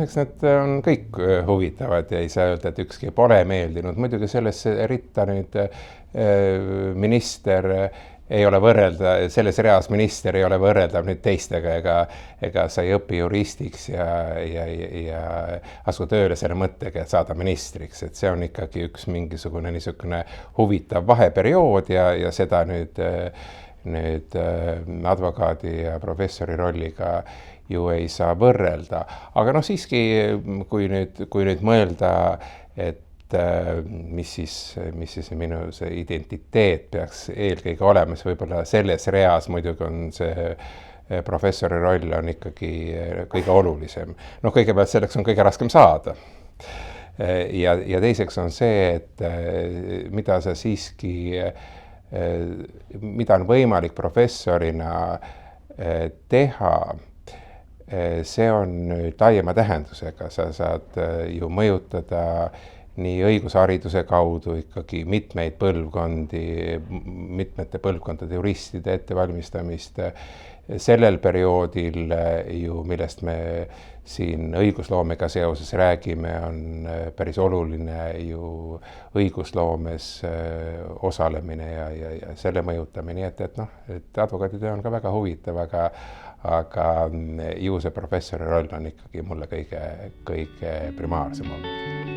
eks need on kõik huvitavad ja ei saa öelda, et ükski pole meeldinud. Muidugi sellesse ritta nüüd minister ei ole võrrelda, selles reas minister ei ole võrreldav nüüd teistega, ega sa ei õpi juristiks ja asu tööle selle mõttega, et saada ministriks. Et see on ikkagi üks mingisugune niisugune huvitav vaheperiood ja seda nüüd advokaadi ja professori rolliga ju ei saa võrrelda. Aga noh, siiski, kui nüüd mõelda, et mis siis minu see identiteet peaks eelkõige olema, siis võib-olla selles reas muidugi on see professori roll on ikkagi kõige olulisem. Noh, kõigepealt selleks on kõige raskem saada. Ja teiseks on see, et mida sa siiski, mida on võimalik professorina teha, see on nüüd laiema tähendusega. Sa saad ju mõjutada nii õigushariduse kaudu ikkagi mitmete põlvkondade juristide ettevalmistamist. Sellel perioodil ju, millest me siin õigusloomega seoses räägime, on päris oluline ju õigusloomes osalemine ja selle mõjutamine. Nii et noh, et advokaaditöö on ka väga huvitav, aga ju see professori roll on ikkagi mulle kõige primaarsem olnud.